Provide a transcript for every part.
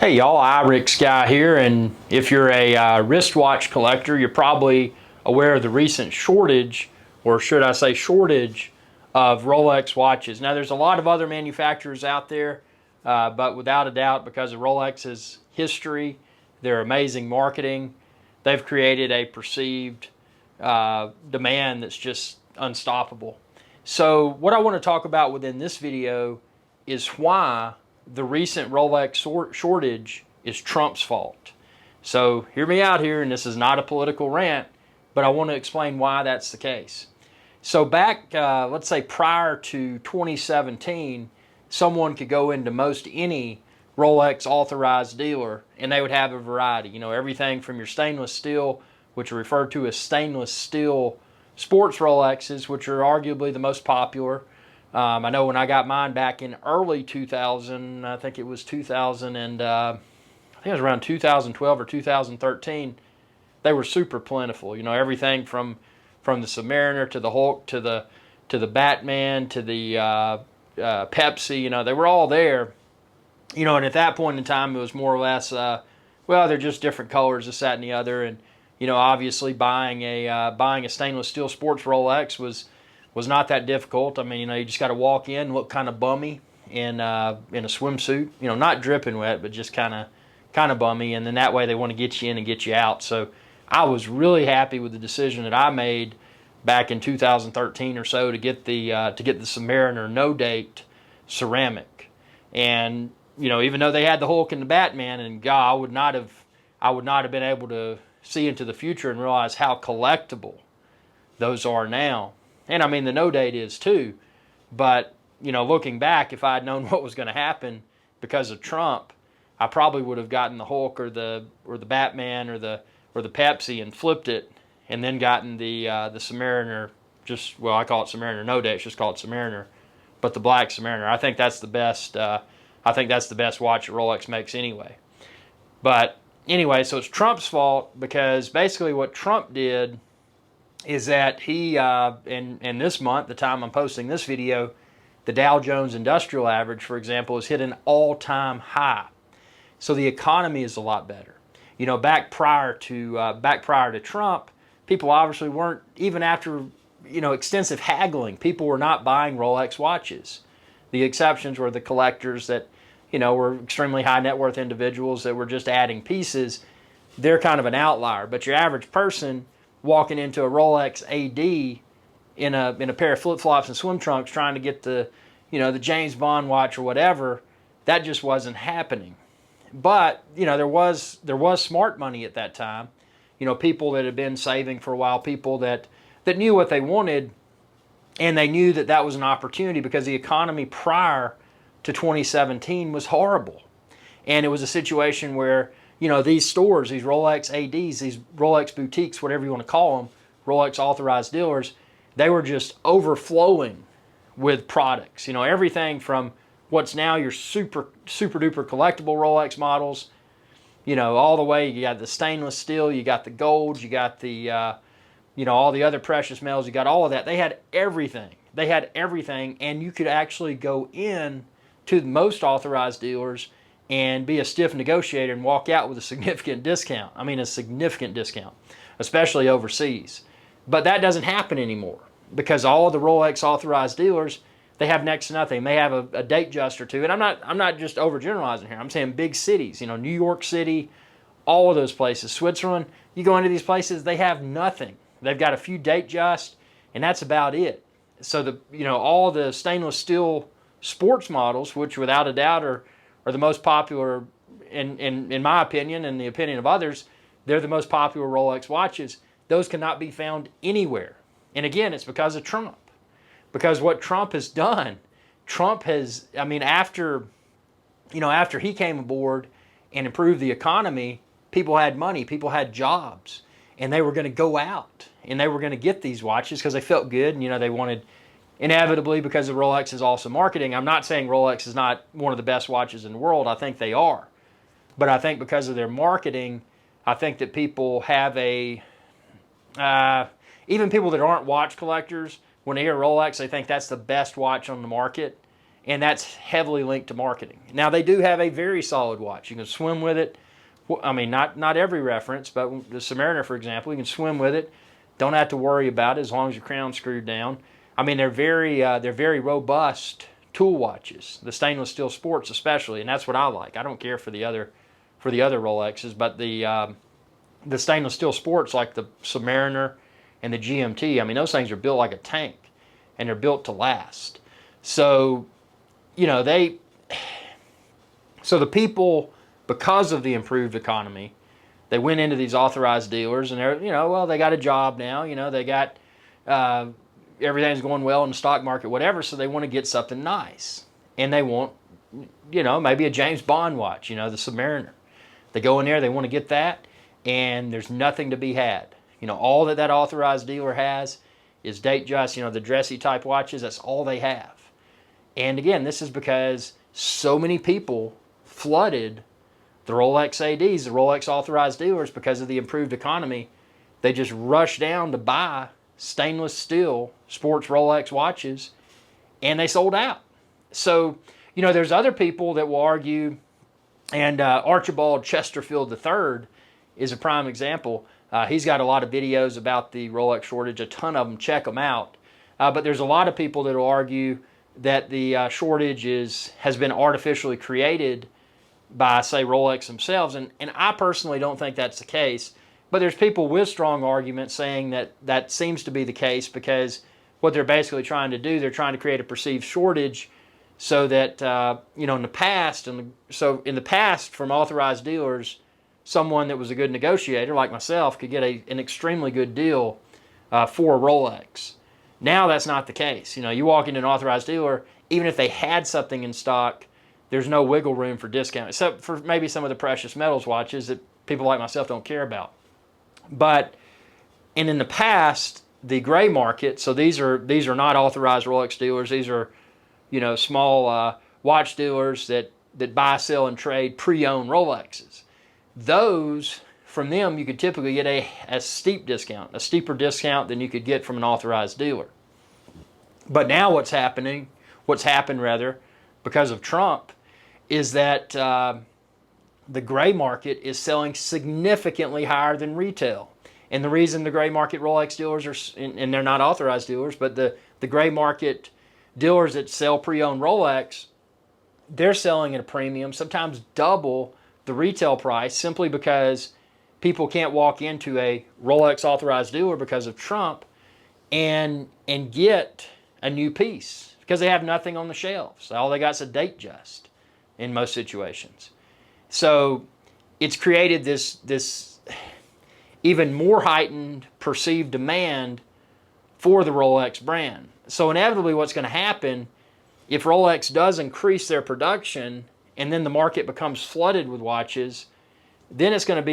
Hey y'all, iRix Guy here, and if you're a wristwatch collector, you're probably aware of the recent shortage, or should I say shortage, of Rolex watches. Now there's a lot of other manufacturers out there, but without a doubt, because of Rolex's history, their amazing marketing, they've created a perceived demand that's just unstoppable. So what I want to talk about within this video is why the recent Rolex shortage is Trump's fault. So hear me out here, and this is not a political rant, but I want to explain why that's the case. So back, let's say prior to 2017, someone could go into most any Rolex authorized dealer and they would have a variety. You know, everything from your stainless steel, which are referred to as stainless steel sports Rolexes, which are arguably the most popular. I know when I got mine back in early 2000, I think it was 2000 and I think it was around 2012 or 2013, they were super plentiful. You know, everything from the Submariner to the Hulk to the Batman to the Pepsi, you know, they were all there. You know, and at that point in time, it was more or less, well, they're just different colors, this, that, and the other. And, you know, obviously buying a stainless steel sports Rolex was not that difficult. I mean, you know, you just got to walk in, look kind of bummy in a swimsuit, you know, not dripping wet, but just kind of bummy, and then that way they want to get you in and get you out. So I was really happy with the decision that I made back in 2013 or so to get the Submariner no date ceramic. And you know, even though they had the Hulk and the Batman, and God, I would not have been able to see into the future and realize how collectible those are now. And I mean, the no date is too. But, you know, looking back, if I had known what was going to happen because of Trump, I probably would have gotten the Hulk or the Batman or the Pepsi and flipped it, and then gotten the Submariner. Just, well, I call it Submariner no date. It's just called Submariner, but the black Submariner. I think that's the best. I think that's the best watch that Rolex makes anyway. But anyway, so it's Trump's fault because basically what Trump did is that he, in this month, the time I'm posting this video, the Dow Jones Industrial Average, for example, has hit an all-time high. So the economy is a lot better. You know, back prior to Trump, people obviously weren't, even after, you know, extensive haggling, people were not buying Rolex watches. The exceptions were the collectors that, you know, were extremely high net worth individuals that were just adding pieces. They're kind of an outlier. But your average person walking into a Rolex AD in a pair of flip-flops and swim trunks trying to get the, you know, the James Bond watch or whatever, that just wasn't happening. But, you know, there was smart money at that time. You know, people that had been saving for a while, people that knew what they wanted, and they knew that that was an opportunity because the economy prior to 2017 was horrible. And it was a situation where, you know, these stores, these Rolex ADs, these Rolex boutiques, whatever you want to call them, Rolex authorized dealers, they were just overflowing with products. You know, everything from what's now your super duper collectible Rolex models, you know, all the way, you got the stainless steel, you got the gold, you got the, you know, all the other precious metals, you got all of that. They had everything. They had everything, and you could actually go in to most authorized dealers and be a stiff negotiator and walk out with a significant discount. I mean, a significant discount, especially overseas. But that doesn't happen anymore because all of the Rolex authorized dealers, they have next to nothing. They have a date just or two. And I'm not just overgeneralizing here. I'm saying big cities, you know, New York City, all of those places, Switzerland. You go into these places, they have nothing. They've got a few date just, and that's about it. So the, you know, all the stainless steel sports models, which without a doubt are the most popular in my opinion and the opinion of others, they're the most popular Rolex watches. Those cannot be found anywhere. And again, it's because of Trump. Because what Trump has done, Trump has, I mean, after he came aboard and improved the economy, people had money, people had jobs, and they were going to go out and they were going to get these watches because they felt good, and, you know, they wanted, inevitably, because of Rolex's awesome marketing. I'm not saying Rolex is not one of the best watches in the world. I think they are. But I think because of their marketing, I think that people have a, even people that aren't watch collectors, when they hear Rolex, they think that's the best watch on the market. and that's heavily linked to marketing. Now, they do have a very solid watch. You can swim with it. I mean, not every reference, but the Submariner, for example, you can swim with it. Don't have to worry about it as long as your crown's screwed down. I mean, they're very robust tool watches. The stainless steel sports, especially, and that's what I like. I don't care for the other Rolexes, but the stainless steel sports like the Submariner and the GMT. I mean, those things are built like a tank, and they're built to last. So, you know, so the people, because of the improved economy, they went into these authorized dealers, and they're, you know, well, they got a job now, you know, they got everything's going well in the stock market, whatever, so they want to get something nice. And they want, you know, maybe a James Bond watch, you know, the Submariner. They go in there, they want to get that, and there's nothing to be had. You know, all that authorized dealer has is Datejust, you know, the dressy type watches. That's all they have. And again, this is because so many people flooded the Rolex ADs, the Rolex authorized dealers, because of the improved economy. They just rushed down to buy stainless steel sports Rolex watches, and they sold out. So, you know, there's other people that will argue, and Archibald Chesterfield III is a prime example. He's got a lot of videos about the Rolex shortage, a ton of them. Check them out. But there's a lot of people that will argue that the shortage has been artificially created by, say, Rolex themselves. And I personally don't think that's the case. But there's people with strong arguments saying that that seems to be the case, because what they're basically trying to do, they're trying to create a perceived shortage so that, you know, in the past, from authorized dealers, someone that was a good negotiator like myself could get an extremely good deal for a Rolex. Now that's not the case. You know, you walk into an authorized dealer, even if they had something in stock, there's no wiggle room for discount, except for maybe some of the precious metals watches that people like myself don't care about. But in the past, the gray market, so these are not authorized Rolex dealers. These are, you know, small watch dealers that buy, sell, and trade pre-owned Rolexes. Those, from them, you could typically get a steep discount, a steeper discount than you could get from an authorized dealer. But now what's happened because of Trump, is that the gray market is selling significantly higher than retail. And the reason the gray market Rolex dealers are, and they're not authorized dealers, but the gray market dealers that sell pre-owned Rolex, they're selling at a premium, sometimes double the retail price, simply because people can't walk into a Rolex authorized dealer because of Trump and get a new piece, because they have nothing on the shelves. All they got is a Datejust in most situations. So it's created this even more heightened perceived demand for the Rolex brand. So inevitably what's going to happen, if Rolex does increase their production and then the market becomes flooded with watches, then it's going to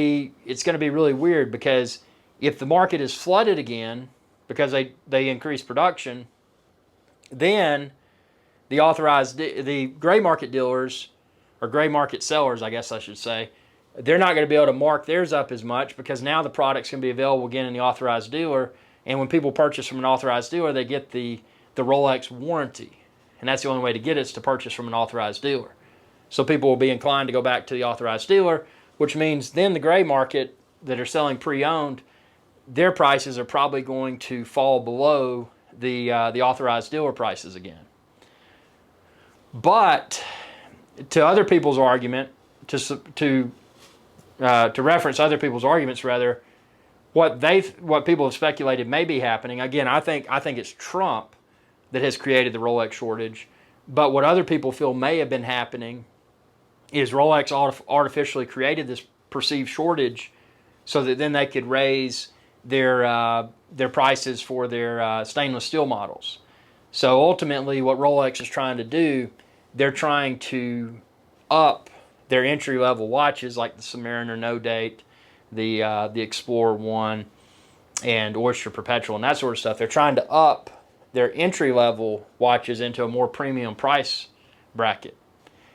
be really weird, because if the market is flooded again because they increase production, then the gray market dealers, or gray market sellers, I guess I should say, they're not going to be able to mark theirs up as much, because now the product's going to be available again in the authorized dealer. And when people purchase from an authorized dealer, they get the Rolex warranty. And that's the only way to get it, is to purchase from an authorized dealer. So people will be inclined to go back to the authorized dealer, which means then the gray market that are selling pre-owned, their prices are probably going to fall below the authorized dealer prices again. But to other people's argument, to reference other people's arguments rather, what people have speculated may be happening. Again, I think it's Trump that has created the Rolex shortage. But what other people feel may have been happening is Rolex artificially created this perceived shortage so that then they could raise their prices for their stainless steel models. So ultimately what Rolex is trying to do, they're trying to up their entry-level watches like the Submariner No Date, the Explorer 1, and Oyster Perpetual, and that sort of stuff. They're trying to up their entry-level watches into a more premium price bracket.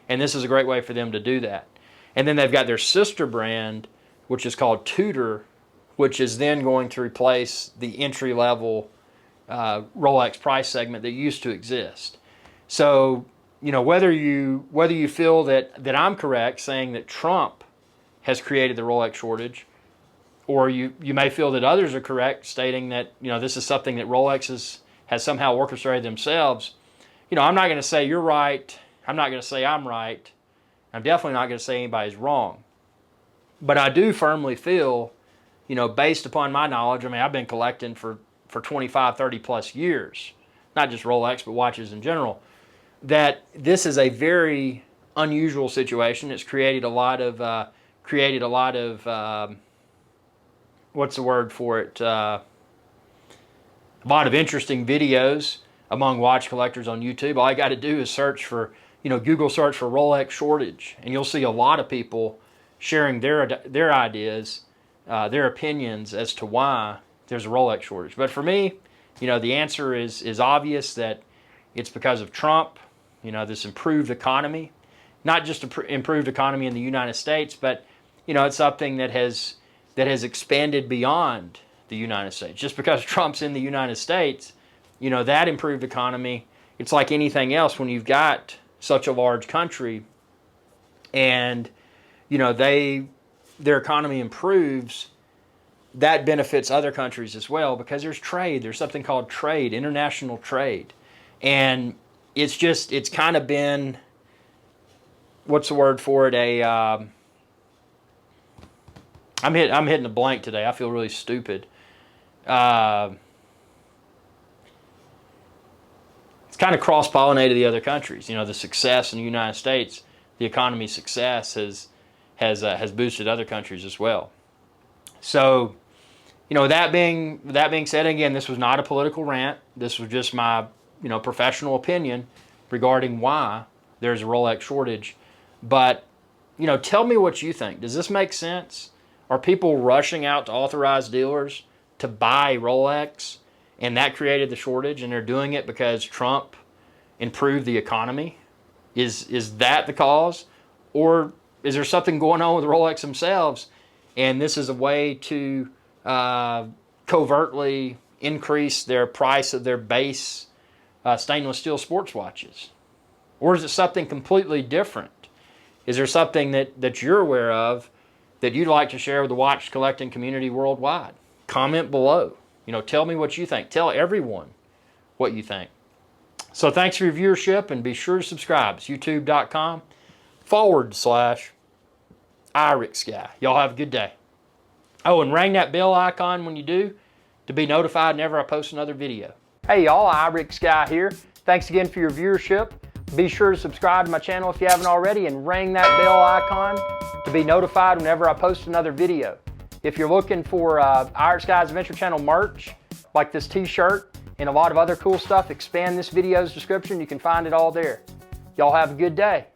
And this is a great way for them to do that. And then they've got their sister brand, which is called Tudor, which is then going to replace the entry-level Rolex price segment that used to exist. So whether you feel that I'm correct saying that Trump has created the Rolex shortage, or you may feel that others are correct stating that this is something that Rolex has somehow orchestrated themselves. I'm not going to say you're right. I'm not going to say I'm right. I'm definitely not going to say anybody's wrong. But I do firmly feel, based upon my knowledge, I mean, I've been collecting for 25, 30 plus years, not just Rolex, but watches in general, that this is a very unusual situation. It's created a lot of, what's the word for it? A lot of interesting videos among watch collectors on YouTube. All you got to do is search for, Google search for Rolex shortage, and you'll see a lot of people sharing their ideas, their opinions as to why there's a Rolex shortage. But for me, the answer is obvious, that it's because of Trump, this improved economy, not just improved economy in the United States, but it's something that has expanded beyond the United States. Just because Trump's in the United States, that improved economy, it's like anything else when you've got such a large country and their economy improves, that benefits other countries as well, because there's trade. There's something called trade, international trade. And it's kind of been, what's the word for it? I'm hitting a blank today. I feel really stupid. It's kind of cross-pollinated the other countries. The success in the United States, the economy's success has boosted other countries as well. So, that being said, again, this was not a political rant. This was just my professional opinion regarding why there's a Rolex shortage. But tell me what you think. Does this make sense? Are people rushing out to authorized dealers to buy Rolex, and that created the shortage, and they're doing it because Trump improved the economy? Is that the cause? Or is there something going on with Rolex themselves, and this is a way to covertly increase their price of their base stainless steel sports watches? Or is it something completely different? Is there something that you're aware of that you'd like to share with the watch collecting community worldwide? Comment below. Tell me what you think. Tell everyone what you think. So thanks for your viewership, and be sure to subscribe. It's youtube.com/IRIXGuy. Y'all have a good day. Oh, and ring that bell icon when you do to be notified whenever I post another video. Hey y'all, IRIXGuy here. Thanks again for your viewership. Be sure to subscribe to my channel if you haven't already, and ring that bell icon to be notified whenever I post another video. If you're looking for IRIXGuy's Adventure Channel merch, like this t-shirt and a lot of other cool stuff, expand this video's description. You can find it all there. Y'all have a good day.